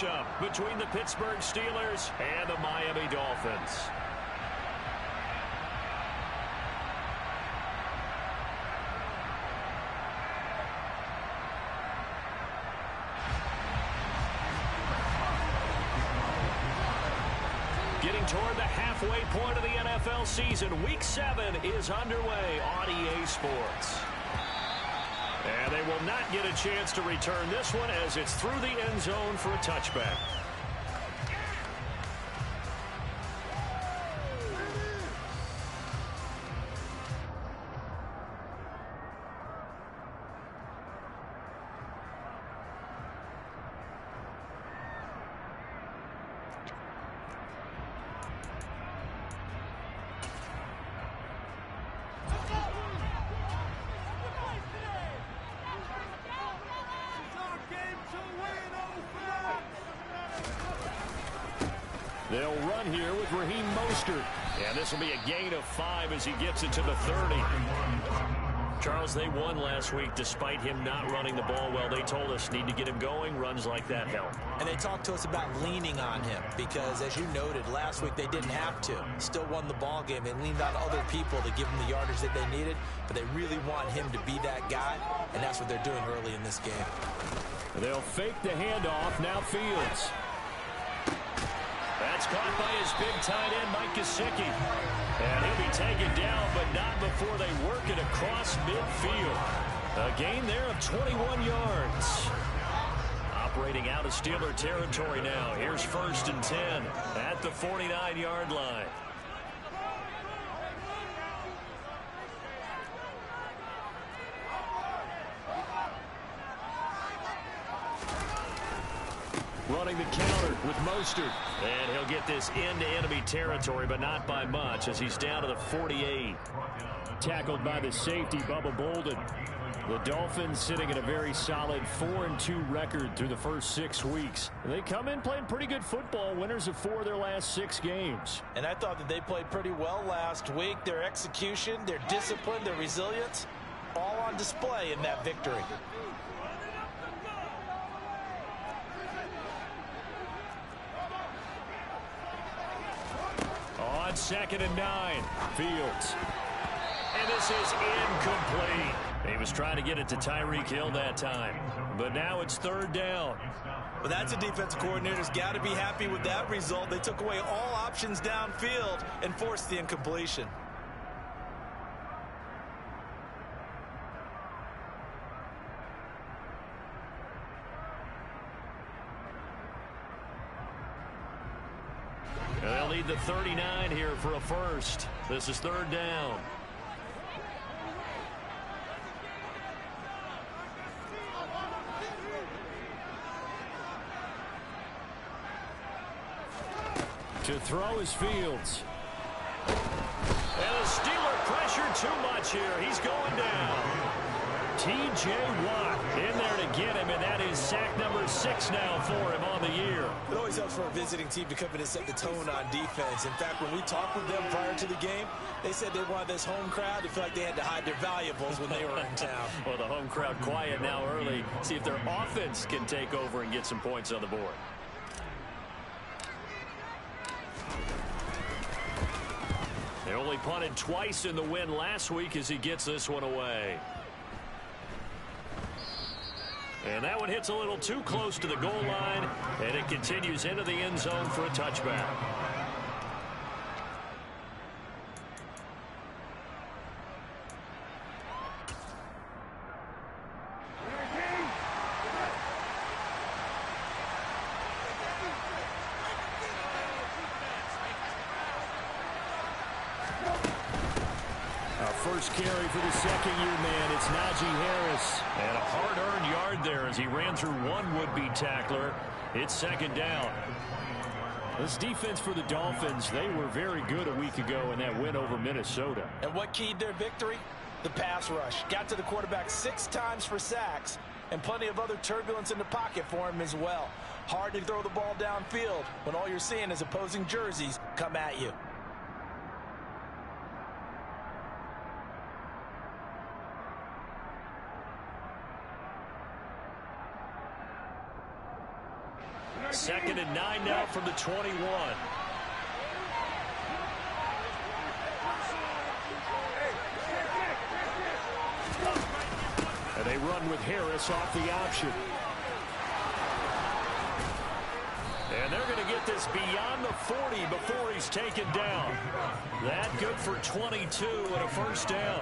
matchup between the Pittsburgh Steelers and the Miami Dolphins. Getting toward the halfway point of the NFL season, Week 7 is underway on EA Sports. And they will not get a chance to return this one as it's through the end zone for a touchback. They'll run here with Raheem Mostert. And this will be a gain of 5 as he gets it to the 30. Charles, they won last week despite him not running the ball well. They told us need to get him going. Runs like that help. And they talked to us about leaning on him because, as you noted, last week they didn't have to. Still won the ball game. They leaned on other people to give them the yardage that they needed, but they really want him to be that guy, and that's what they're doing early in this game. They'll fake the handoff. Now Fields. That's caught by his big tight end, Mike Gesicki. And he'll be taken down, but not before they work it across midfield. A gain there of 21 yards. Operating out of Steeler territory now. Here's 1st and 10 at the 49-yard line. Running the counter with Mostert. And he'll get this into enemy territory, but not by much as he's down to the 48. Tackled by the safety, Bubba Bolden. The Dolphins sitting at a very solid 4-2 record through the first 6 weeks. They come in playing pretty good football, winners of 4 of their last 6 games. And I thought that they played pretty well last week. Their execution, their discipline, their resilience, all on display in that victory. On 2nd and 9, Fields. And this is incomplete. He was trying to get it to Tyreek Hill that time. But now it's 3rd down. Well, that's a defensive coordinator's got to be happy with that result. They took away all options downfield and forced the incompletion. They'll need the 39 here for a first. This is 3rd down. To throw is Fields. And the Steeler pressure too much here. He's going down. T.J. Watt in there to get him, and that is sack number 6 now for him on the year. It always helps for a visiting team to come in and set the tone on defense. In fact, when we talked with them prior to the game, they said they wanted this home crowd to feel like they had to hide their valuables when they were in town. Well, the home crowd quiet now early. See if their offense can take over and get some points on the board. They only punted twice in the win last week as he gets this one away. And that one hits a little too close to the goal line, and it continues into the end zone for a touchback. First carry for the second-year man. It's Najee Harris. And a hard-earned yard there as he ran through one would-be tackler. It's 2nd down. This defense for the Dolphins, they were very good a week ago in that win over Minnesota. And what keyed their victory? The pass rush. Got to the quarterback 6 times for sacks, and plenty of other turbulence in the pocket for him as well. Hard to throw the ball downfield when all you're seeing is opposing jerseys come at you. 2nd and 9 now from the 21. And they run with Harris off the option. And they're going to get this beyond the 40 before he's taken down. That good for 22 and a first down.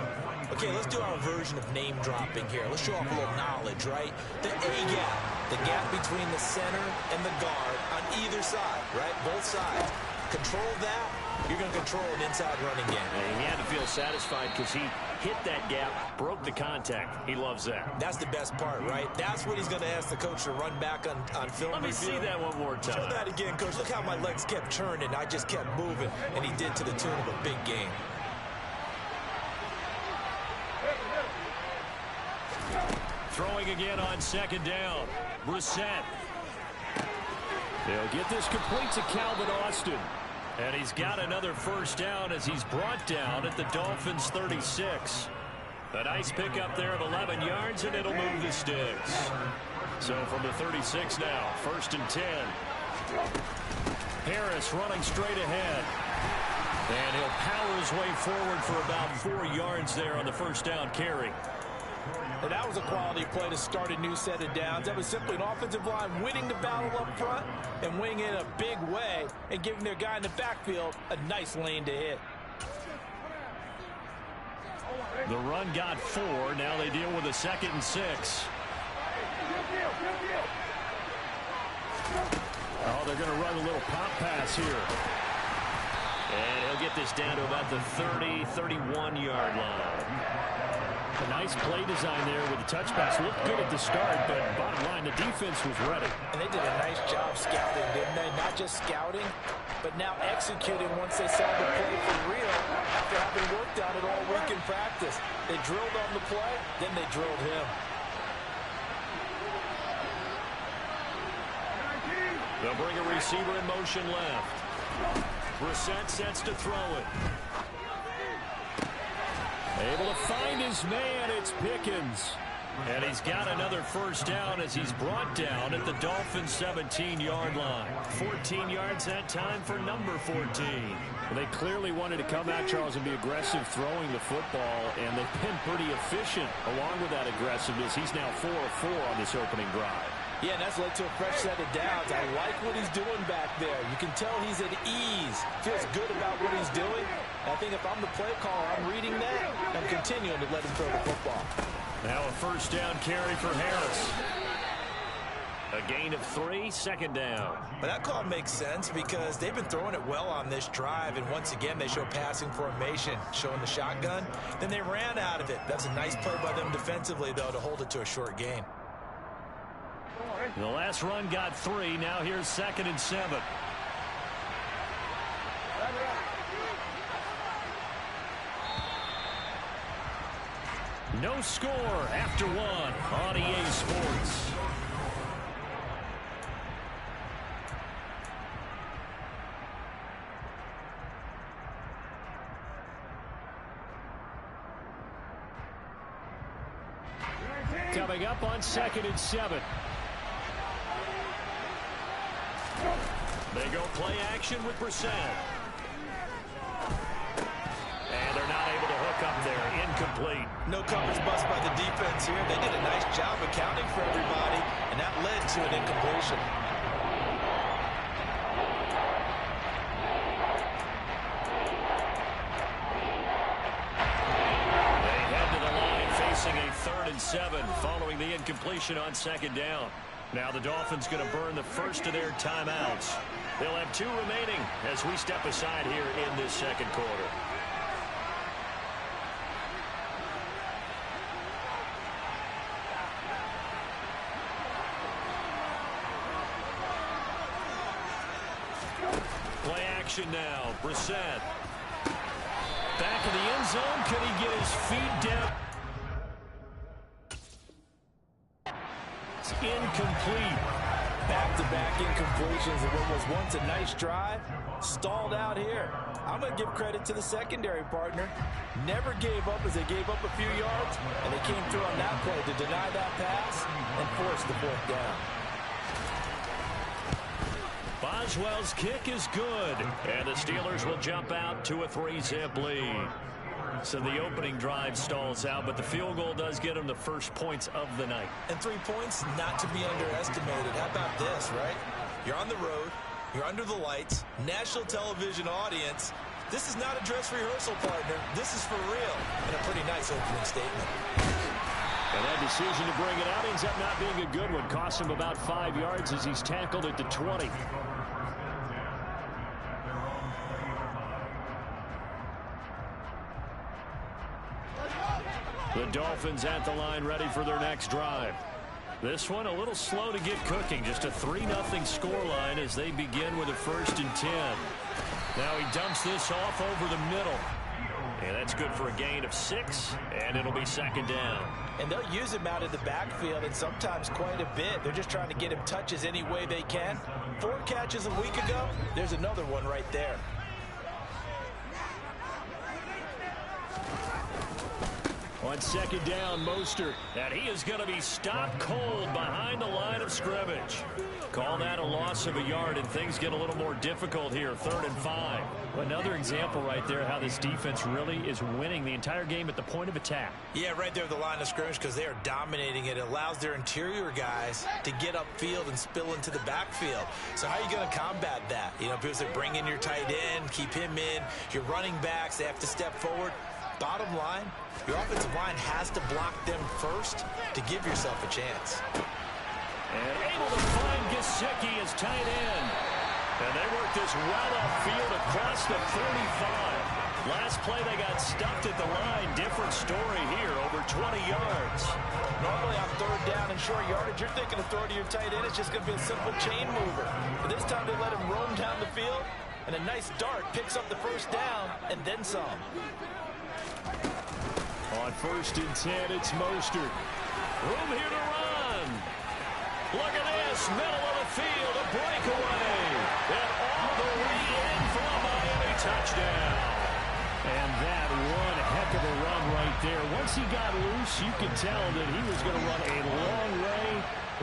Okay, let's do our version of name dropping here. Let's show off a little knowledge, right? The A-gap, the gap between the center and the guard on either side, right? Both sides. Control that, you're going to control an inside running game. And he had to feel satisfied because he hit that gap, broke the contact. He loves that. That's the best part, right? That's what he's going to ask the coach to run back on film. Let me see that one more time. Show that again, Coach. Look how my legs kept churning. I just kept moving, and he did to the tune of a big game. Throwing again on 2nd down. Brissett. They'll get this complete to Calvin Austin. And he's got another first down as he's brought down at the Dolphins' 36. A nice pickup there of 11 yards, and it'll move the sticks. So from the 36 now, 1st and 10. Harris running straight ahead. And he'll power his way forward for about 4 yards there on the first down carry. And that was a quality play to start a new set of downs. That was simply an offensive line winning the battle up front and winning it in a big way and giving their guy in the backfield a nice lane to hit. The run got 4. Now they deal with a 2nd and 6. Oh, they're going to run a little pop pass here. And he'll get this down to about the 30, 31-yard line. A nice play design there with the touch pass. Looked good at the start, but bottom line, the defense was ready. And they did a nice job scouting, didn't they? Not just scouting, but now executing once they saw the play for real after having worked on it all week in practice. They drilled on the play, then they drilled him. They'll bring a receiver in motion left. Brissett sets to throw it. Able to find his man, it's Pickens. And he's got another first down as he's brought down at the Dolphins' 17-yard line. 14 yards that time for number 14. Well, they clearly wanted to come out, Charles, and be aggressive throwing the football, and they've been pretty efficient along with that aggressiveness. He's now 4 of 4 on this opening drive. Yeah, and that's led to a fresh set of downs. I like what he's doing back there. You can tell he's at ease. Feels good about what he's doing. And I think if I'm the play caller, I'm reading that. I'm continuing to let him throw the football. Now a first down carry for Harris. A gain of 3, 2nd down. But that call makes sense because they've been throwing it well on this drive. And once again, they show passing formation, showing the shotgun. Then they ran out of it. That's a nice play by them defensively, though, to hold it to a short gain. The last run got 3. Now here's 2nd and 7. No score after 1 on EA Sports. Coming up on 2nd and 7. They go play action with Brissett. And they're not able to hook up there. Incomplete. No coverage bust by the defense here. They did a nice job accounting for everybody, and that led to an incompletion. They head to the line facing a 3rd and 7 following the incompletion on 2nd down. Now the Dolphins going to burn the first of their timeouts. They'll have 2 remaining as we step aside here in this 2nd quarter. Play action now. Brissett. Back in the end zone. Could he get his feet down? It's incomplete. Back-to-back incompletions of what was once a nice drive. Stalled out here. I'm going to give credit to the secondary partner. Never gave up as they gave up a few yards, and they came through on that play to deny that pass and force the 4th down. Boswell's kick is good. And the Steelers will jump out to a 3-zip lead. So the opening drive stalls out, but the field goal does get them the first points of the night. And 3 points, not to be underestimated. How about this, right? You're on the road. You're under the lights. National television audience. This is not a dress rehearsal, partner. This is for real. And a pretty nice opening statement. And that decision to bring it out ends up not being a good one. Costs him about 5 yards as he's tackled at the 20. The Dolphins at the line ready for their next drive. This one a little slow to get cooking. Just a 3-0 scoreline as they begin with a 1st and 10. Now he dumps this off over the middle. And that's good for a gain of 6, and it'll be 2nd down. And they'll use him out of the backfield, and sometimes quite a bit. They're just trying to get him touches any way they can. 4 catches a week ago. There's another one right there. On 2nd down, Mostert. And he is going to be stopped cold behind the line of scrimmage. Call that a loss of a yard, and things get a little more difficult here. 3rd and 5. Another example right there how this defense really is winning the entire game at the point of attack. Yeah, right there at the line of scrimmage because they are dominating it. It allows their interior guys to get upfield and spill into the backfield. So how are you going to combat that? You know, because they bring in your tight end, keep him in. Your running backs, they have to step forward. Bottom line, your offensive line has to block them first to give yourself a chance. And able to find Gesicki as tight end. And they work this well upfield across the 35. Last play they got stuffed at the line. Different story here, over 20 yards. Normally on 3rd down and short yardage, you're thinking of throwing to your tight end. It's just going to be a simple chain mover. But this time they let him roam down the field. And a nice dart picks up the 1st down and then some. On 1st and 10, it's Mostert. Room here to run. Look at this, middle of the field, a breakaway. And all the way in for a Miami touchdown. And that one heck of a run right there. Once he got loose, you could tell that he was going to run a long way.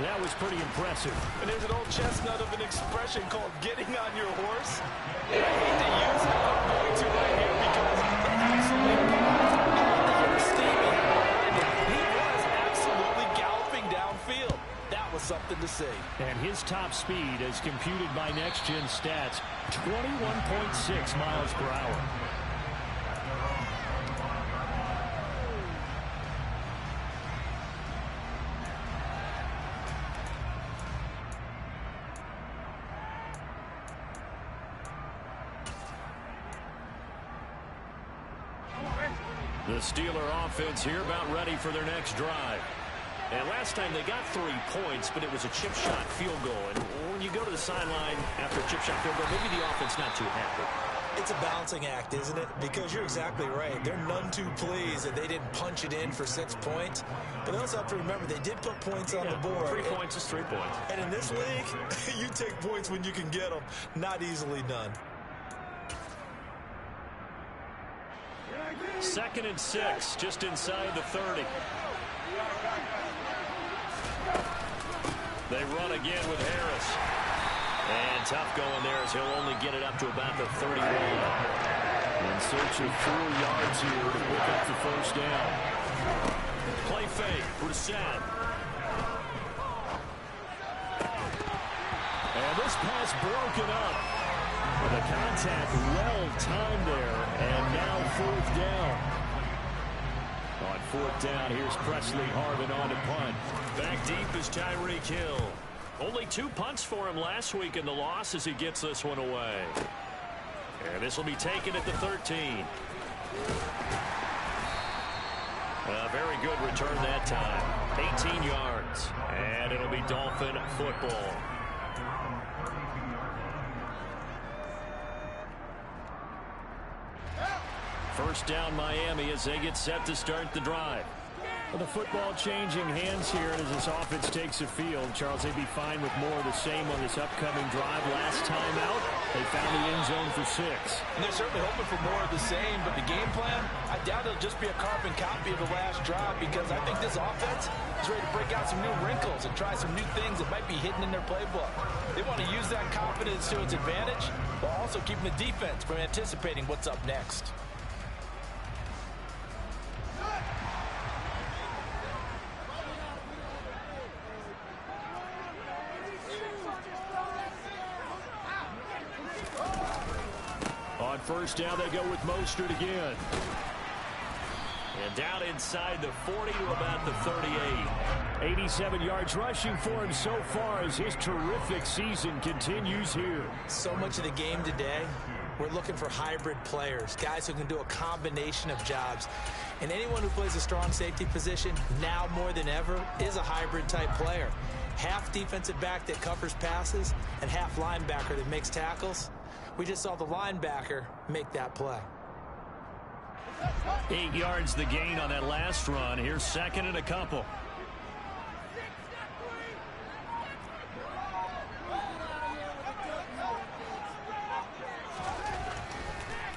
That was pretty impressive. And there's an old chestnut of an expression called getting on your horse. And I hate to use it, but I'm going to right here because it actually something to see. And his top speed, as computed by Next Gen Stats, 21.6 miles per hour. The Steeler offense here about ready for their next drive. And last time they got 3 points, but it was a chip shot field goal. And when you go to the sideline after a chip shot field goal, maybe the offense not too happy. It's a balancing act, isn't it? Because you're exactly right. They're none too pleased that they didn't punch it in for 6 points. But they also have to remember they did put points on the board. 3 points is 3 points. And in this league, you take points when you can get them. Not easily done. 2nd and 6, just inside the 30. They run again with Harris. And tough going there as he'll only get it up to about the 31. In search of 4 yards here to pick up the 1st down. Play fake, Brissett. And this pass broken up. The contact well timed there, and now 4th down. On 4th down, here's Presley Harvin on to punt. Back deep is Tyreek Hill. Only 2 punts for him last week in the loss as he gets this one away. And this will be taken at the 13. A very good return that time. 18 yards. And it'll be Dolphin football. First down Miami as they get set to start the drive. Well, the football changing hands here as this offense takes the field. Charles, they'd be fine with more of the same on this upcoming drive. Last time out, they found the end zone for 6. And they're certainly hoping for more of the same, but the game plan, I doubt it'll just be a carbon copy of the last drive, because I think this offense is ready to break out some new wrinkles and try some new things that might be hidden in their playbook. They want to use that confidence to its advantage, while also keeping the defense from anticipating what's up next. On first down, they go with Mostert again. And down inside the 40 to about the 38. 87 yards rushing for him so far as his terrific season continues here. So much of the game today, we're looking for hybrid players, guys who can do a combination of jobs. And anyone who plays a strong safety position, now more than ever, is a hybrid type player. Half defensive back that covers passes and half linebacker that makes tackles. We just saw the linebacker make that play. 8 yards the gain on that last run. Here's second and a couple.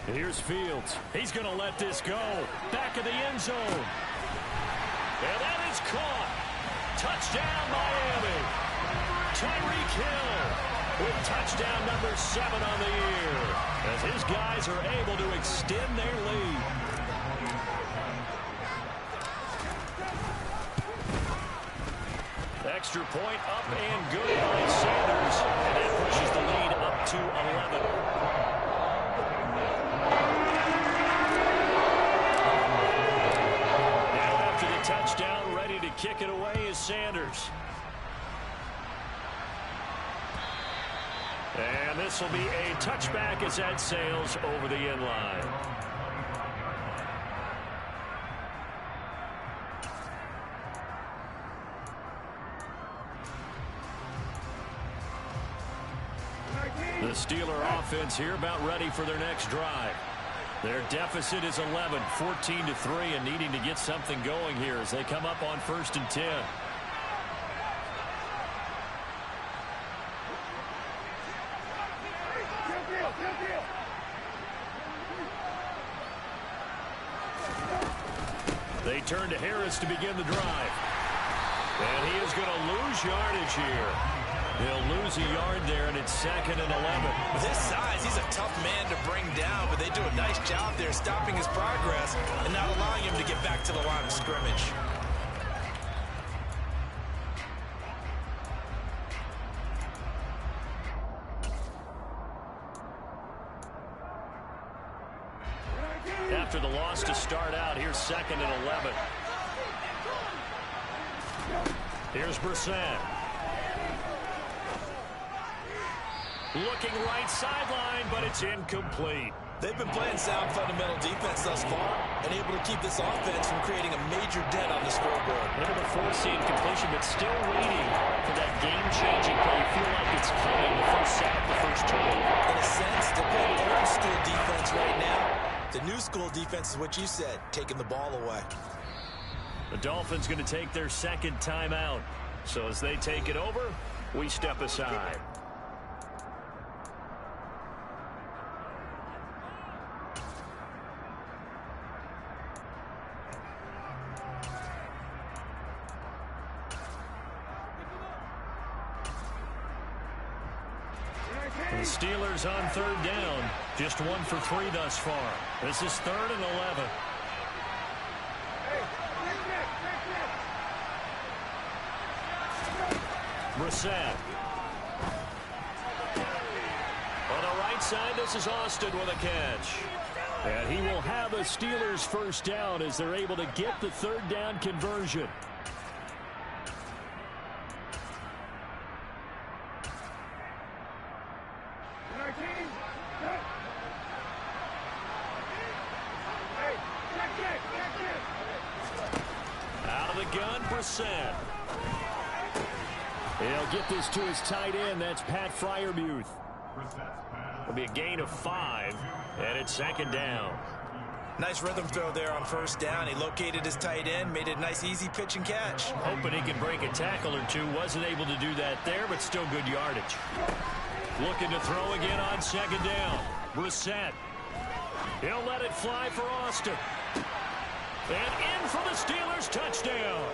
Here's Fields. He's going to let this go. Back of the end zone. And that is caught. Touchdown, Miami. Tyreek Hill with touchdown number 7 on the year, as his guys are able to extend their lead. Extra point up and good by Sanders, and that pushes the lead up to 11. Now after the touchdown, ready to kick it away is Sanders. And this will be a touchback as that sails over the end line. The Steeler offense here about ready for their next drive. Their deficit is 11, 14-3, and needing to get something going here as they come up on 1st and 10. They turn to Harris to begin the drive. And he is going to lose yardage here. He'll lose a yard there, and it's 2nd and 11. With his size, he's a tough man to bring down, but they do a nice job there stopping his progress and not allowing him to get back to the line of scrimmage. After the loss to start out, here's 2nd and 11. Here's Brissett. Looking right sideline, but it's incomplete. They've been playing sound fundamental defense thus far and able to keep this offense from creating a major dent on the scoreboard. Able to force the incompletion, but still waiting for that game-changing play. You feel like it's coming, the first sack, the first turnover. In a sense, they're playing old school defense right now. The new school defense is what you said, taking the ball away. The Dolphins going to take their 2nd timeout. So as they take it over, we step aside. The Steelers on 3rd down. Just 1 for 3 thus far. This is 3rd and 11. Brissett. On the right side, this is Austin with a catch. And he will have a Steelers 1st down as they're able to get the 3rd down conversion. Out of the gun, Brissett. He'll get this to his tight end. That's Pat Freiermuth. It'll be a gain of 5, and it's 2nd down. Nice rhythm throw there on first down. He located his tight end, made it a nice, easy pitch and catch. Hoping he could break a tackle or two. Wasn't able to do that there, but still good yardage. Looking to throw again on second down. Brissett. He'll let it fly for Austin. And in for the Steelers, touchdown.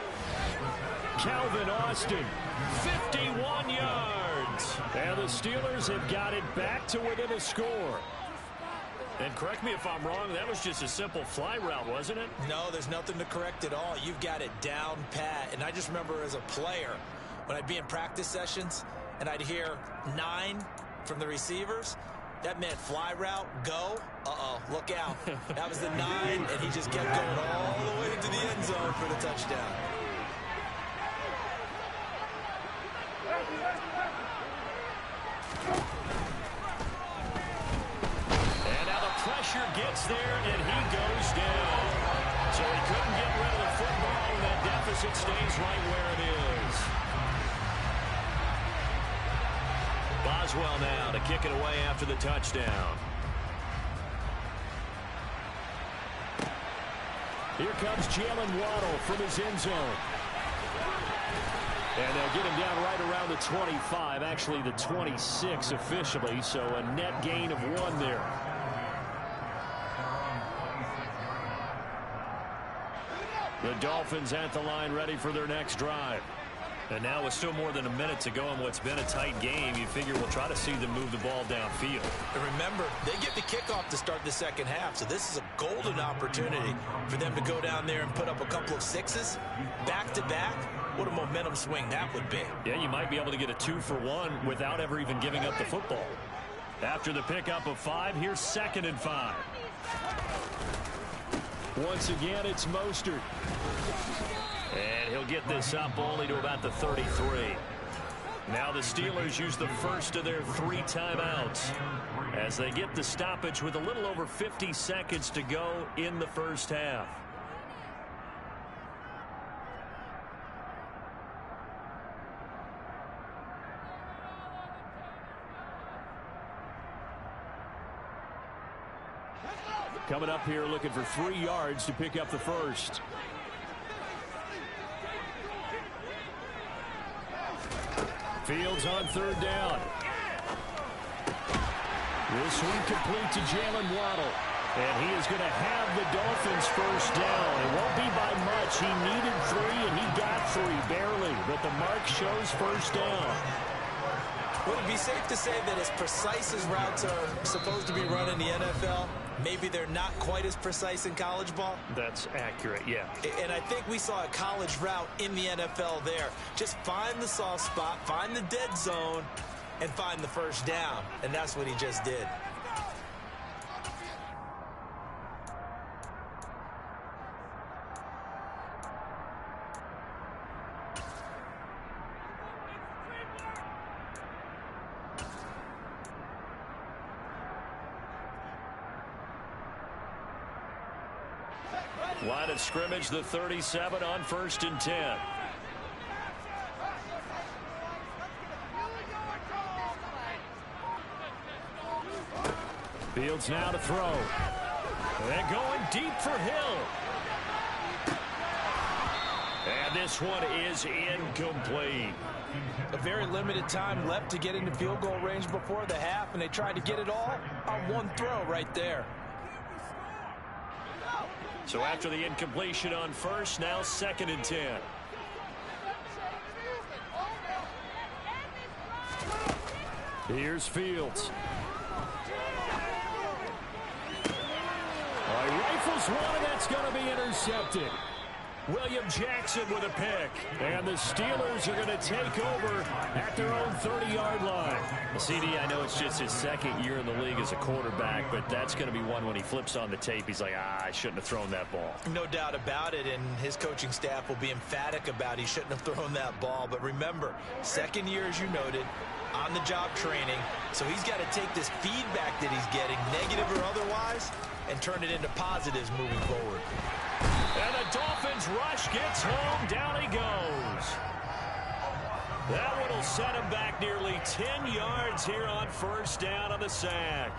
Calvin Austin, 51 yards. And the Steelers have got it back to within a score. And correct me if I'm wrong, that was just a simple fly route, wasn't it? No, there's nothing to correct at all. You've got it down pat. And I just remember as a player, when I'd be in practice sessions and I'd hear 9 from the receivers, that meant fly route, go. Uh-oh, look out. That was the 9, and he just kept going all the way into the end zone for the touchdown. And now the pressure gets there, and he goes down. So he couldn't get rid of the football, and that deficit stays right where it is. Boswell now to kick it away after the touchdown. Here comes Jalen Waddle from his end zone. And they'll get him down right around the 25, actually the 26 officially, so a net gain of 1 there. The Dolphins at the line ready for their next drive. And now with still more than a minute to go in what's been a tight game, you figure we'll try to see them move the ball downfield. And remember, they get the kickoff to start the second half, so this is a golden opportunity for them to go down there and put up a couple of 6s back-to-back. What a momentum swing that would be. Yeah, you might be able to get a 2-for-1 without ever even giving up the football. After the pickup of 5, here's 2nd and 5. Once again, it's Mostert. And he'll get this up only to about the 33. Now the Steelers use the first of their 3 timeouts as they get the stoppage with a little over 50 seconds to go in the first half. Coming up here looking for 3 yards to pick up the first. Fields on 3rd down. This one complete to Jalen Waddle. And he is going to have the Dolphins first down. It won't be by much. He needed 3 and he got 3 barely. But the mark shows first down. Would it be safe to say that as precise as routes are supposed to be run in the NFL, maybe they're not quite as precise in college ball? That's accurate, yeah. And I think we saw a college route in the NFL there. Just find the soft spot, find the dead zone, and find the first down. And that's what he just did. Line of scrimmage, the 37 on 1st and 10. Fields now to throw. And going deep for Hill. And this one is incomplete. A very limited time left to get into field goal range before the half, and they tried to get it all on 1 throw right there. So after the incompletion on 1st, now 2nd and 10. Here's Fields. Rifles one, and that's going to be intercepted. William Jackson with a pick. And the Steelers are going to take over at their own 30-yard line. Well, CD, I know it's just his 2nd year in the league as a quarterback, but that's going to be one when he flips on the tape. He's like, I shouldn't have thrown that ball. No doubt about it, and his coaching staff will be emphatic about he shouldn't have thrown that ball. But remember, 2nd year, as you noted, on-the-job training. So he's got to take this feedback that he's getting, negative or otherwise, and turn it into positives moving forward. And the Dolphins rush gets home. Down he goes. That one will set him back nearly 10 yards here on 1st down on the sack.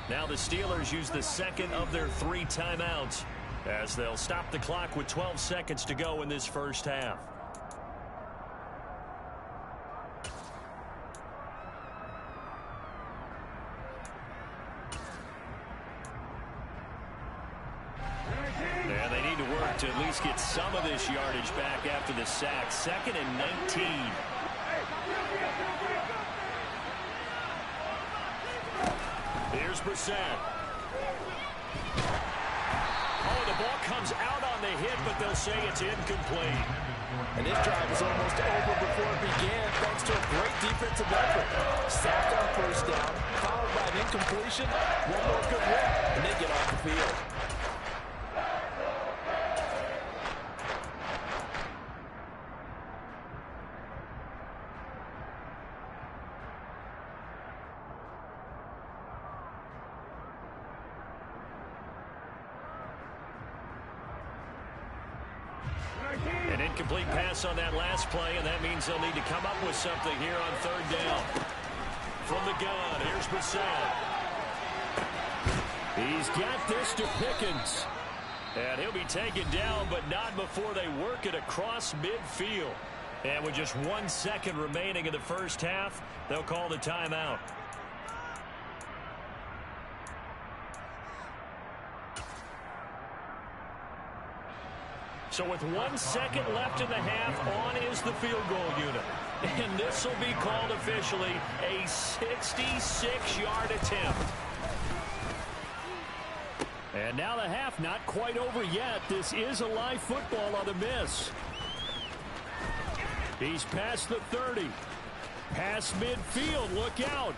Now the Steelers use the second of their 3 timeouts as they'll stop the clock with 12 seconds to go in this first half. And they need to work to at least get some of this yardage back after the sack. 2nd and 19. Here's Brissett. Oh, the ball comes out on the hit, but they'll say it's incomplete. And this drive is almost over before it began, thanks to a great defensive effort. Sacked on first down, followed by an incompletion. One more good rip, and they get off the field. An incomplete pass on that last play, and that means they'll need to come up with something here on 3rd down. From the gun, here's Brissett. He's got this to Pickens. And he'll be taken down, but not before they work it across midfield. And with just 1 second remaining in the first half, they'll call the timeout. So with 1 second left in the half, on is the field goal unit. And this will be called officially a 66-yard attempt. And now the half not quite over yet. This is a live football on the miss. He's past the 30. Past midfield, look out.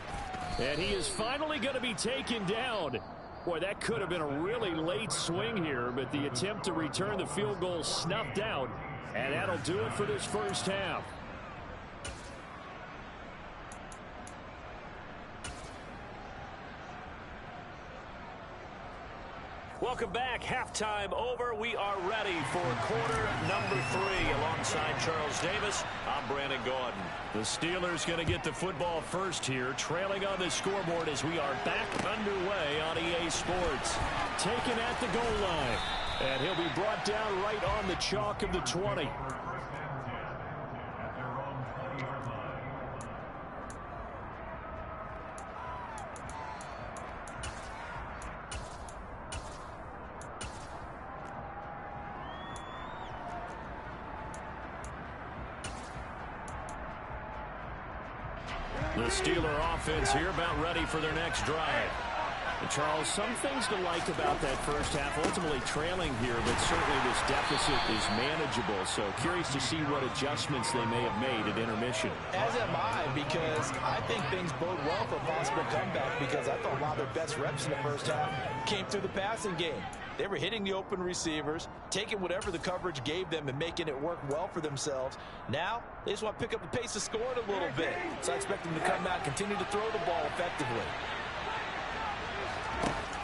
And he is finally going to be taken down. Boy, that could have been a really late swing here, but the attempt to return the field goal snuffed out, and that'll do it for this first half. Welcome back. Halftime over. We are ready for quarter number 3. Alongside Charles Davis, I'm Brandon Gaudin. The Steelers going to get the football first here, trailing on the scoreboard as we are back underway on EA Sports. Taken at the goal line, and he'll be brought down right on the chalk of the 20. The Steeler offense here about ready for their next drive. And Charles, some things to like about that first half. Ultimately trailing here, but certainly this deficit is manageable. So curious to see what adjustments they may have made at intermission. As am I, because I think things bode well for a possible comeback, because I thought a lot of their best reps in the first half came through the passing game. They were hitting the open receivers, taking whatever the coverage gave them and making it work well for themselves. Now, they just want to pick up the pace of scoring a little bit. So I expect them to come out and continue to throw the ball effectively.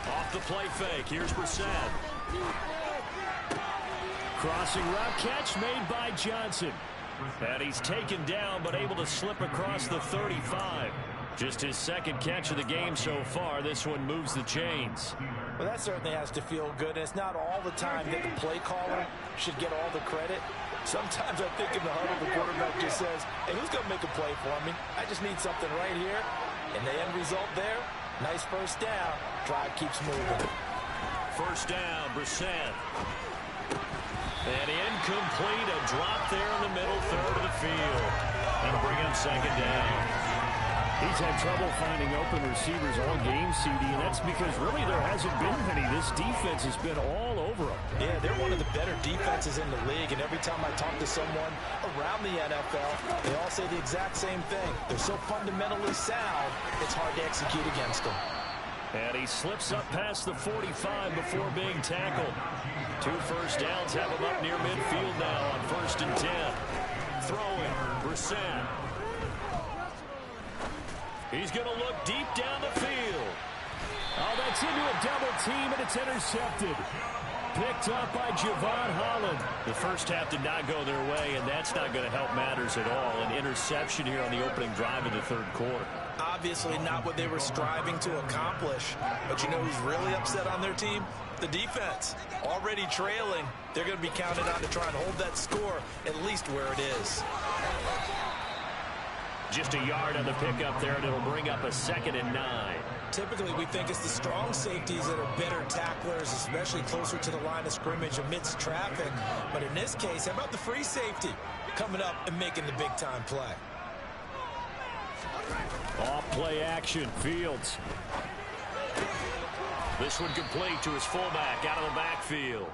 Off the play fake, here's Brissett. Crossing route catch made by Johnson. And he's taken down, but able to slip across the 35. Just his second catch of the game so far. This one moves the chains. Well, that certainly has to feel good. And it's not all the time that the play caller should get all the credit. Sometimes I think in the huddle, the quarterback just says, hey, who's going to make a play for me? I just need something right here. And the end result there, nice first down. Drive keeps moving. First down, Brissett. And incomplete, a drop there in the middle third of the field. That'll bring him second down. He's had trouble finding open receivers all game, CD, and that's because really there hasn't been many. This defense has been all over them. Yeah, they're one of the better defenses in the league, and every time I talk to someone around the NFL, they all say the exact same thing. They're so fundamentally sound, it's hard to execute against them. And he slips up past the 45 before being tackled. 2 first downs have him up near midfield now on 1st and 10. Throwing, Brissett. He's going to look deep down the field. Oh, that's into a double team, and it's intercepted. Picked up by Javon Holland. The first half did not go their way, and that's not going to help matters at all. An interception here on the opening drive of the third quarter. Obviously not what they were striving to accomplish. But you know who's really upset on their team? The defense. Already trailing. They're going to be counted on to try and hold that score at least where it is. Just a yard on the pickup there, and it'll bring up a 2nd and 9. Typically, we think it's the strong safeties that are better tacklers, especially closer to the line of scrimmage amidst traffic. But in this case, how about the free safety coming up and making the big-time play? Off play action, Fields. This one complete to his fullback out of the backfield.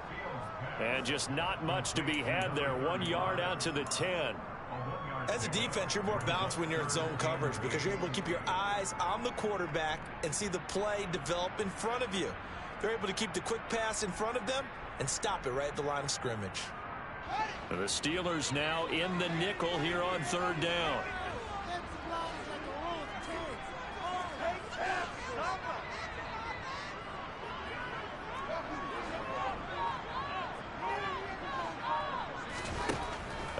And just not much to be had there. 1 yard out to the 10. As a defense, you're more balanced when you're in zone coverage because you're able to keep your eyes on the quarterback and see the play develop in front of you. They're able to keep the quick pass in front of them and stop it right at the line of scrimmage. The Steelers now in the nickel here on 3rd down.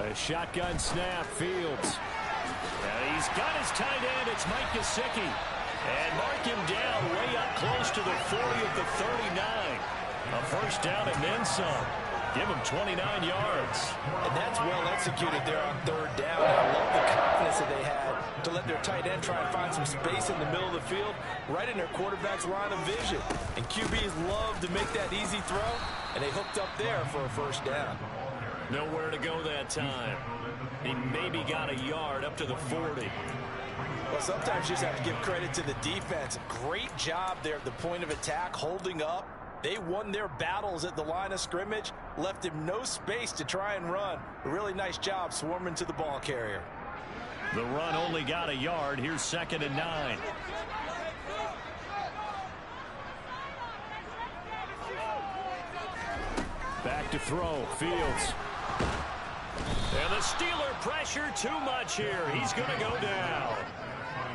A shotgun snap, Fields. And he's got his tight end. It's Mike Gesicki. And mark him down way up close to the 40 of the 39. A first down and then some. Give him 29 yards. And that's well executed there on 3rd down. I love the confidence that they had to let their tight end try and find some space in the middle of the field, right in their quarterback's line of vision. And QBs love to make that easy throw, and they hooked up there for a first down. Nowhere to go that time. He maybe got a yard up to the 40. Well, sometimes you just have to give credit to the defense. Great job there at the point of attack, holding up. They won their battles at the line of scrimmage, left him no space to try and run. A really nice job swarming to the ball carrier. The run only got a yard. Here's 2nd and 9. Back to throw, Fields. And the Steeler pressure too much here. He's going to go down.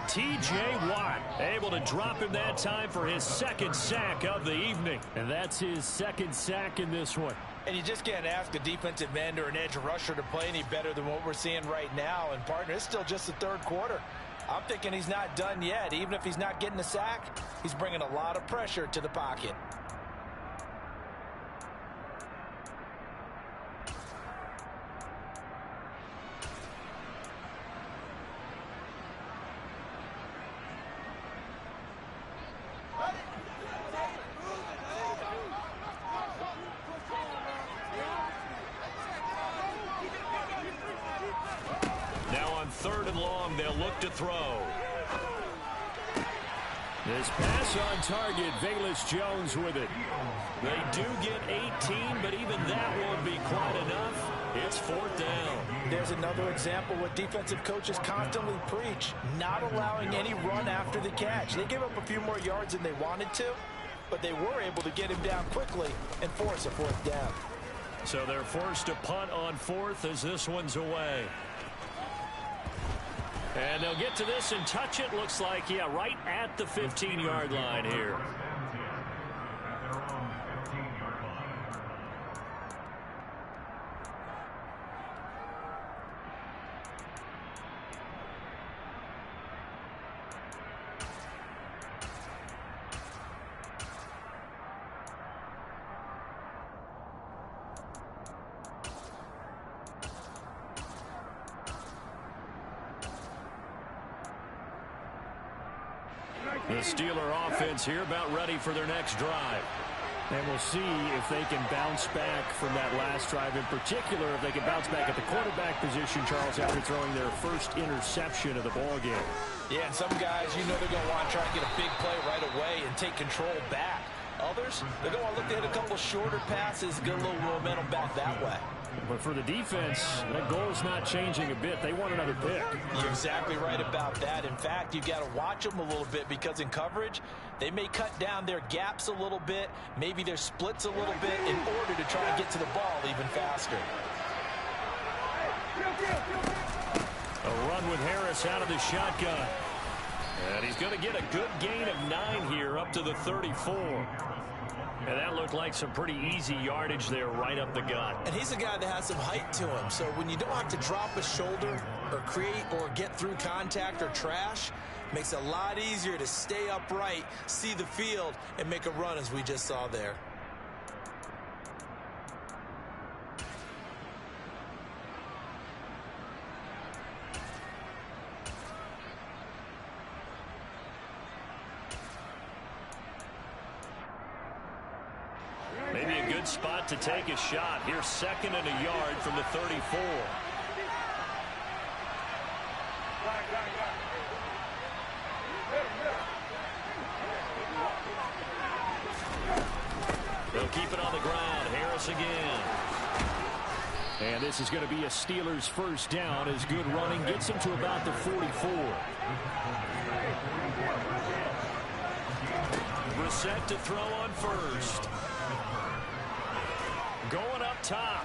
T.J. Watt able to drop him that time for his 2nd sack of the evening. And that's his 2nd sack in this one. And you just can't ask a defensive end or an edge rusher to play any better than what we're seeing right now. And, partner, it's still just the 3rd quarter. I'm thinking he's not done yet. Even if he's not getting a sack, he's bringing a lot of pressure to the pocket. To throw. This pass on target, Velus Jones with it. They do get 18, but even that won't be quite enough. It's 4th down. There's another example what defensive coaches constantly preach, not allowing any run after the catch. They gave up a few more yards than they wanted to, but they were able to get him down quickly and force a 4th down. So they're forced to punt on 4th as this one's away. And they'll get to this and touch it. Looks like, yeah, right at the 15-yard line here. The Steeler offense here about ready for their next drive. And we'll see if they can bounce back from that last drive. In particular, if they can bounce back at the quarterback position, Charles, after throwing their first interception of the ballgame. Yeah, and some guys, you know they're going to want to try and get a big play right away and take control back. Others, they're going to look to hit a couple of shorter passes, get a little momentum back that way. But for the defense, that goal's not changing a bit. They want another pick. You're exactly right about that. In fact, you've got to watch them a little bit because in coverage, they may cut down their gaps a little bit, maybe their splits a little bit in order to try and get to the ball even faster. A run with Harris out of the shotgun. And he's going to get a good gain of 9 here up to the 34. And that looked like some pretty easy yardage there right up the gut. And he's a guy that has some height to him. So when you don't have to drop a shoulder or create or get through contact or trash, makes it a lot easier to stay upright, see the field, and make a run as we just saw there. Maybe a good spot to take a shot. Here's 2nd and a yard from the 34. They'll keep it on the ground. Harris again. And this is going to be a Steelers first down as good running gets them to about the 44. Brissett to throw on first. Going up top.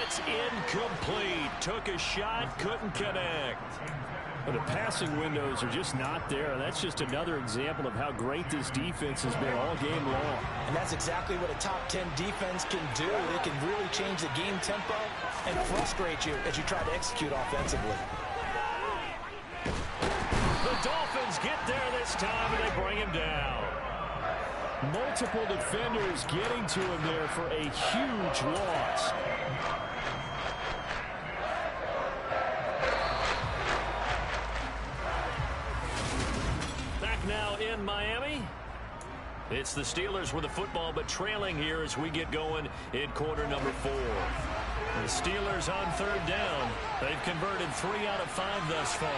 It's incomplete. Took a shot, couldn't connect. Well, the passing windows are just not there. That's just another example of how great this defense has been all game long. And that's exactly what a top 10 defense can do. They can really change the game tempo and frustrate you as you try to execute offensively. The Dolphins get there this time, and they bring him down. Multiple defenders getting to him there for a huge loss. Back now in Miami. It's the Steelers with the football, but trailing here as we get going in quarter number 4. The Steelers on 3rd down. They've converted 3 out of 5 thus far.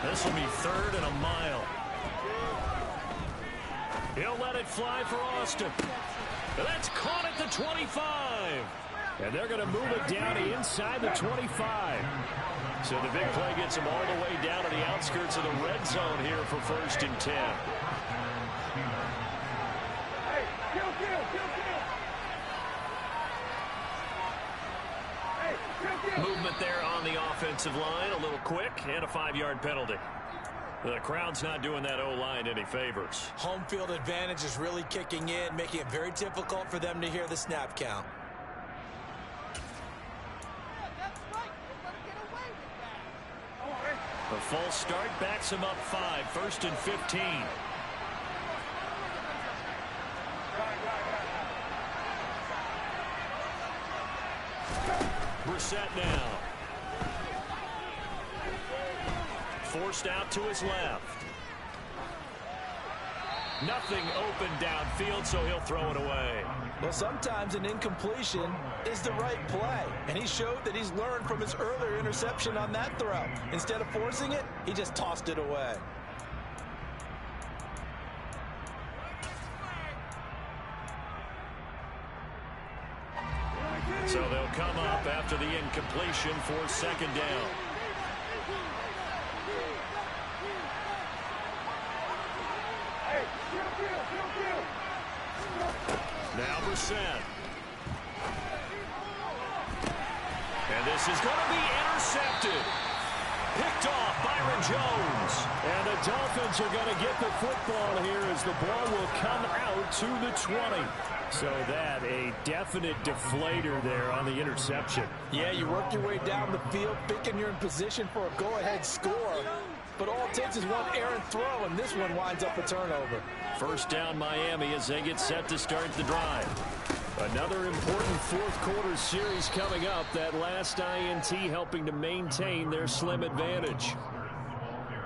This will be 3rd and a mile. He'll let it fly for Austin. That's caught at the 25. And they're going to move it down inside the 25. So the big play gets him all the way down to the outskirts of the red zone here for 1st and 10. Movement there on the offensive line. A little quick and a 5-yard penalty. The crowd's not doing that O-line any favors. Home field advantage is really kicking in, making it very difficult for them to hear the snap count. A false start backs him up 5. 1st and 15. Brissett now. Forced out to his left. Nothing open downfield, so he'll throw it away. Well, sometimes an incompletion is the right play, and he showed that he's learned from his earlier interception on that throw. Instead of forcing it, he just tossed it away. So they'll come up after the incompletion for 2nd down. Now Brissett. And this is going to be intercepted. Picked off Byron Jones. And the Dolphins are going to get the football here as the ball will come out to the 20. So that a definite deflator there on the interception. Yeah, you work your way down the field, thinking you're in position for a go-ahead score. But all it takes is one errant throw, and this one winds up a turnover. 1st down Miami as they get set to start the drive. Another important 4th quarter series coming up. That last INT helping to maintain their slim advantage.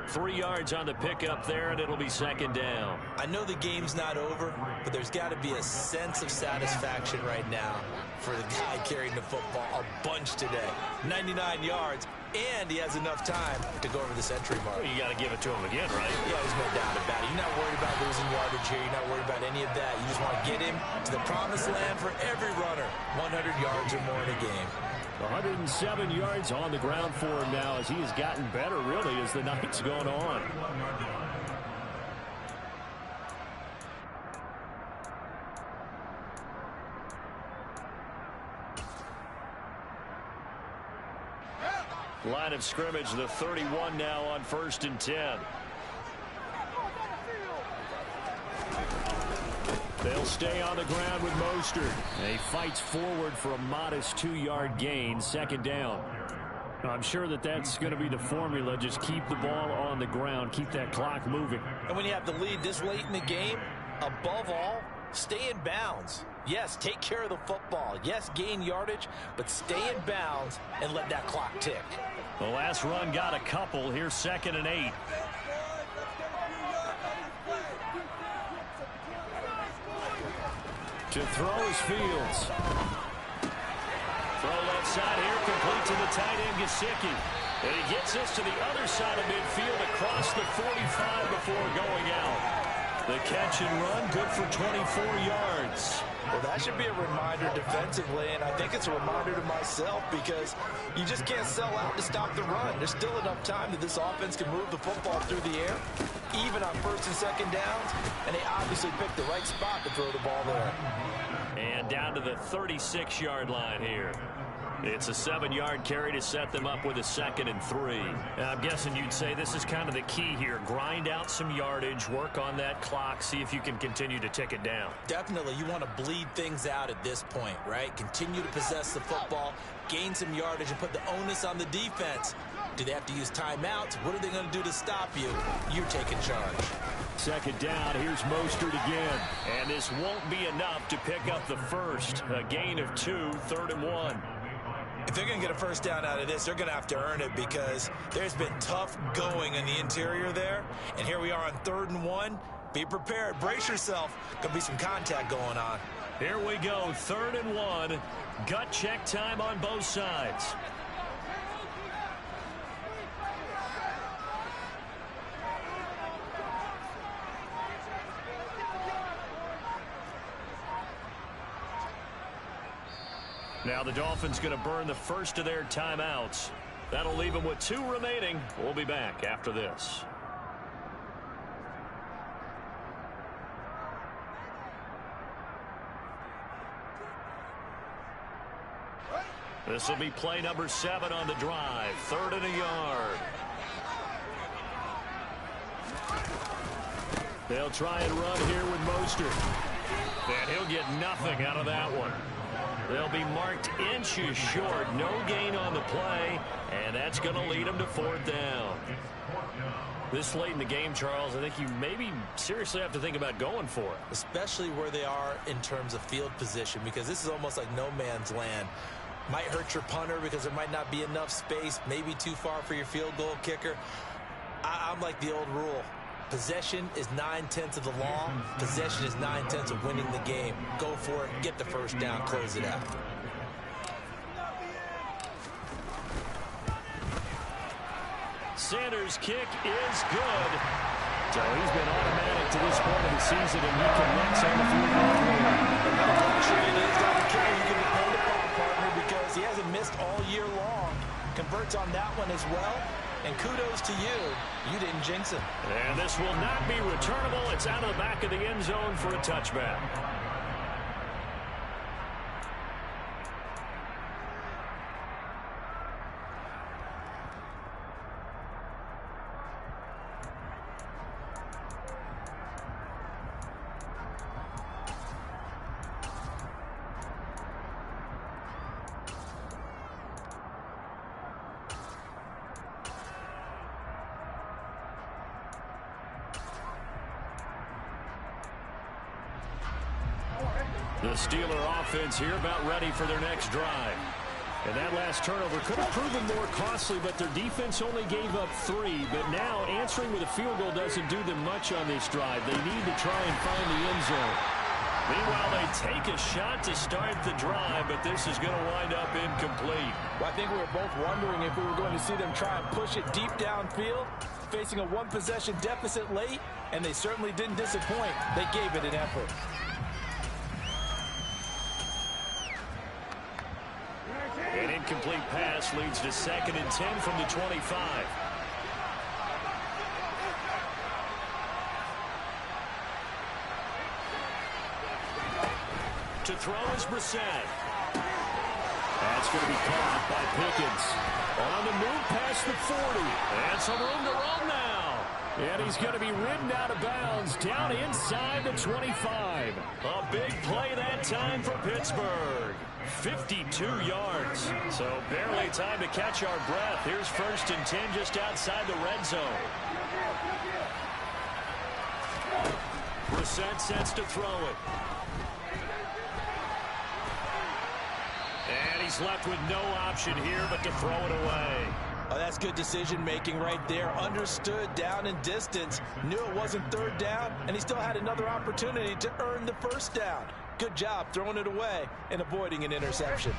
3 yards on the pickup there, and it'll be 2nd down. I know the game's not over, but there's got to be a sense of satisfaction right now for the guy carrying the football a bunch today. 99 yards, and he has enough time to go over the century mark. Well, you got to give it to him again, right? Yeah, there's no doubt about it. You're not worried about losing yardage here. You're not worried about any of that. You just want to get him to the promised land for every runner. 100 yards or more in a game. 107 yards on the ground for him now as he has gotten better, really, as the night's gone on. Line of scrimmage, the 31 now on 1st and 10. They'll stay on the ground with Mostert. He fights forward for a modest 2-yard gain, 2nd down. I'm sure that's going to be the formula. Just keep the ball on the ground. Keep that clock moving. And when you have the lead this late in the game, above all, stay in bounds. Yes, take care of the football. Yes, gain yardage, but stay in bounds and let that clock tick. The last run got a couple. Here's 2nd and 8. To throw is Fields. Throw left side here, complete to the tight end, Gesicki. And he gets this to the other side of midfield across the 45 before going out. The catch and run, good for 24 yards. Well, that should be a reminder defensively, and I think it's a reminder to myself because you just can't sell out to stop the run. There's still enough time that this offense can move the football through the air, even on 1st and 2nd downs, and they obviously picked the right spot to throw the ball there. And down to the 36-yard line here. It's a 7-yard carry to set them up with a 2nd and 3. Now, I'm guessing you'd say this is kind of the key here. Grind out some yardage, work on that clock, see if you can continue to tick it down. Definitely, you want to bleed things out at this point, right? Continue to possess the football, gain some yardage, and put the onus on the defense. Do they have to use timeouts? What are they going to do to stop you? You're taking charge. 2nd down, here's Mostert again. And this won't be enough to pick up the first. A gain of 2, 3rd and 1. If they're going to get a first down out of this, they're going to have to earn it because there's been tough going in the interior there. And here we are on 3rd and 1. Be prepared. Brace yourself. Going to be some contact going on. Here we go, 3rd and 1. Gut check time on both sides. Now the Dolphins going to burn the first of their timeouts. That'll leave them with 2 remaining. We'll be back after this. This will be play number 7 on the drive. 3rd and a yard. They'll try and run here with Mostert. And he'll get nothing out of that one. They'll be marked inches short. No gain on the play. And that's going to lead them to 4th down. This late in the game, Charles, I think you maybe seriously have to think about going for it. Especially where they are in terms of field position, because this is almost like no man's land. Might hurt your punter because there might not be enough space, maybe too far for your field goal kicker. I'm like the old rule. Possession is 9/10 of the law. Possession is 9/10 of winning the game. Go for it, get the first down, close it out. Sanders' kick is good. So he's been automatic to this point of the season, and he connects on the field goal. Another luxury it is down the kicker you can depend upon, partner, because he hasn't missed all year long. Converts on that one as well. And kudos to you. You didn't jinx him. And this will not be returnable. It's out of the back of the end zone for a touchback. The Steeler offense here about ready for their next drive. And that last turnover could have proven more costly, but their defense only gave up 3. But now answering with a field goal doesn't do them much on this drive. They need to try and find the end zone. Meanwhile, they take a shot to start the drive, but this is going to wind up incomplete. Well, I think we were both wondering if we were going to see them try and push it deep downfield, facing a 1-possession deficit late, and they certainly didn't disappoint. They gave it an effort. An incomplete pass leads to 2nd and 10 from the 25. To throw is Brissett. That's going to be caught by Pickens. On the move past the 40. And some room to run now. And he's going to be ridden out of bounds down inside the 25. A big play that time for Pittsburgh. 52 yards. So barely time to catch our breath. Here's 1st and 10 just outside the red zone. Brissett sets to throw it. And he's left with no option here but to throw it away. Oh, that's good decision-making right there. Understood down and distance. Knew it wasn't 3rd down, and he still had another opportunity to earn the 1st down. Good job throwing it away and avoiding an interception.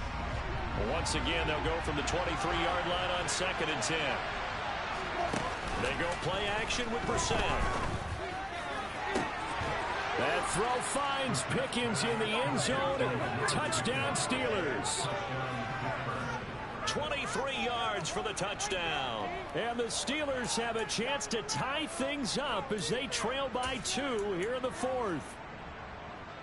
Once again, they'll go from the 23-yard line on 2nd and 10. They go play action with Brissett. That throw finds Pickens in the end zone. Touchdown, Steelers. 23 yards for the touchdown. And the Steelers have a chance to tie things up as they trail by 2 here in the 4th.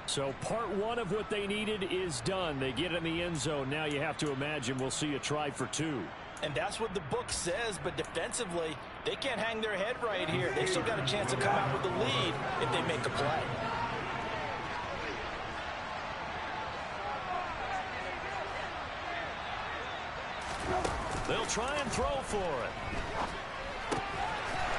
So part 1 of what they needed is done. They get in the end zone. Now you have to imagine we'll see a try for 2. And that's what the book says, but defensively, they can't hang their head right here. They still got a chance to come out with the lead if they make a play. They'll try and throw for it.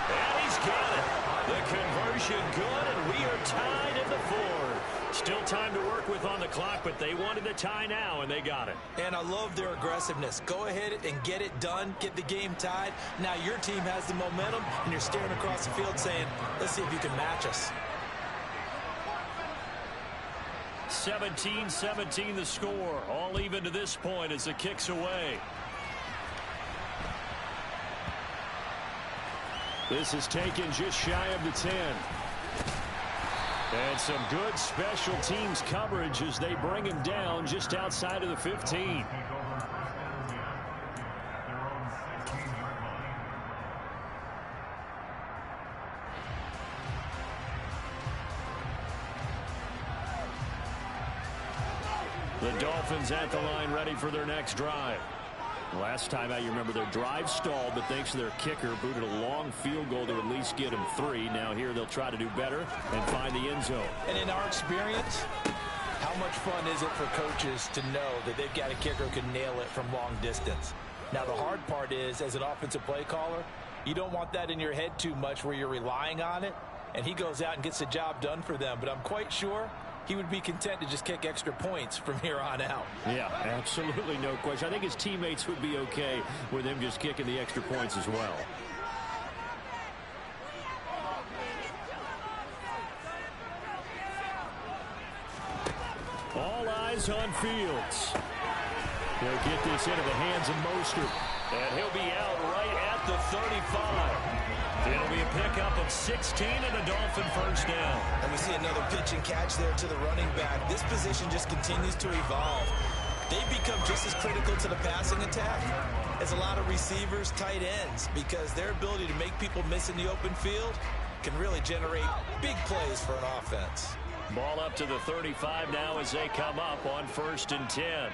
And he's got it. The conversion good, and we are tied in the 4th. Still time to work with on the clock, but they wanted the tie now, and they got it. And I love their aggressiveness. Go ahead and get it done. Get the game tied. Now your team has the momentum, and you're staring across the field saying, let's see if you can match us. 17-17 the score. All even to this point as the kick's away. This is taken just shy of the 10. And some good special teams coverage as they bring him down just outside of the 15. The Dolphins at the line ready for their next drive. Last time out, you remember their drive stalled, but thanks to their kicker, booted a long field goal to at least get them 3. Now here they'll try to do better and find the end zone. And in our experience, how much fun is it for coaches to know that they've got a kicker who can nail it from long distance? Now the hard part is, as an offensive play caller, you don't want that in your head too much where you're relying on it, and he goes out and gets the job done for them. But I'm quite sure he would be content to just kick extra points from here on out. Yeah, absolutely no question. I think his teammates would be okay with him just kicking the extra points as well. All eyes on Fields. He'll get this into the hands of Mostert. And he'll be out right at the 35. It'll be a pickup of 16 and a Dolphin 1st down. And we see another pitch and catch there to the running back. This position just continues to evolve. They've become just as critical to the passing attack as a lot of receivers, tight ends, because their ability to make people miss in the open field can really generate big plays for an offense. Ball up to the 35 now as they come up on 1st and 10.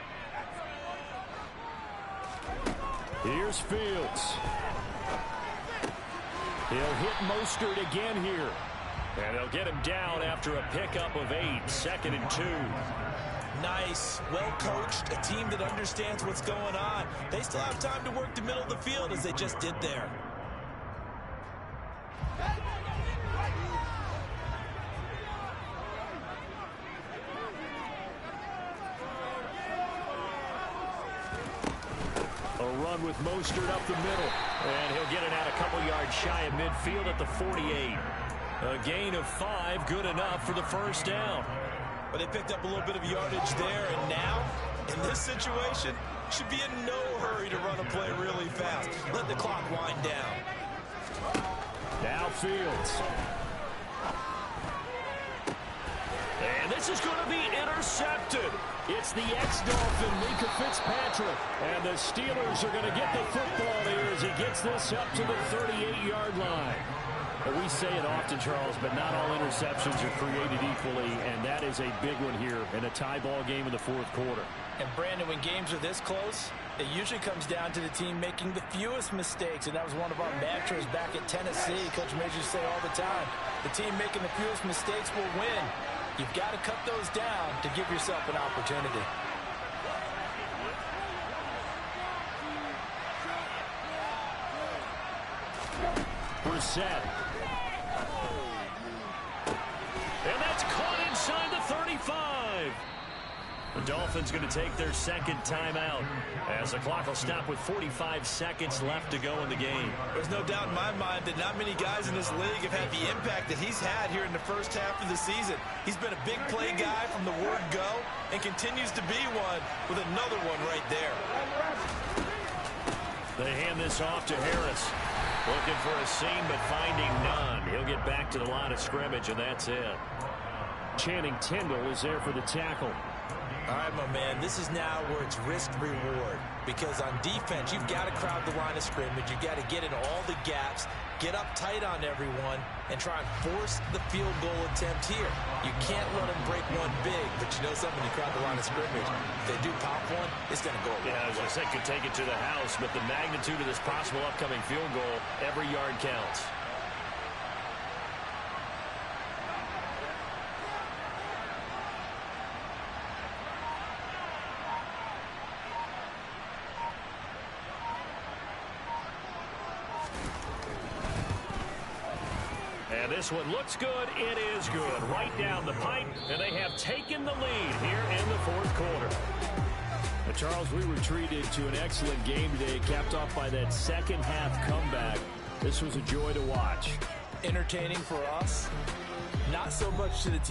Here's Fields. He'll hit Mostert again here. And they'll get him down after a pickup of 8. 2nd and 2. Nice, well coached, a team that understands what's going on. They still have time to work the middle of the field as they just did there. A run with Mostert up the middle. And he'll get it out a couple yards shy of midfield at the 48. A gain of 5, good enough for the 1st down. But they picked up a little bit of yardage there, and now, in this situation, should be in no hurry to run a play really fast. Let the clock wind down. Now Fields. And this is going to be intercepted. It's the ex-Dolphin, Minkah Fitzpatrick. And the Steelers are going to get the football here as he gets this up to the 38-yard line. Well, we say it often, Charles, but not all interceptions are created equally, and that is a big one here in a tie ball game in the fourth quarter. And, Brandon, when games are this close, it usually comes down to the team making the fewest mistakes, and that was one of our mantras back at Tennessee. Coach Major say all the time, the team making the fewest mistakes will win. You've got to cut those down to give yourself an opportunity. Brissett. And that's caught inside the 35. The Dolphins going to take their second timeout as the clock will stop with 45 seconds left to go in the game. There's no doubt in my mind that not many guys in this league have had the impact that he's had here in the first half of the season. He's been a big play guy from the word go and continues to be one with another one right there. They hand this off to Harris. Looking for a seam, but finding none. He'll get back to the line of scrimmage, and that's it. Channing Tindall is there for the tackle. All right, my man, this is now where it's risk-reward. Because on defense, you've got to crowd the line of scrimmage. You've got to get in all the gaps, get up tight on everyone, and try and force the field goal attempt here. You can't let them break one big, but you know something, you crowd the line of scrimmage. If they do pop one, it's going to go away. Yeah, I was going to say, could take it to the house, but the magnitude of this possible upcoming field goal, every yard counts. And this one looks good. It is good. Right down the pipe, and they have taken the lead here in the fourth quarter. Now, Charles, we were treated to an excellent game today, capped off by that second half comeback. This was a joy to watch. Entertaining for us, not so much to the team.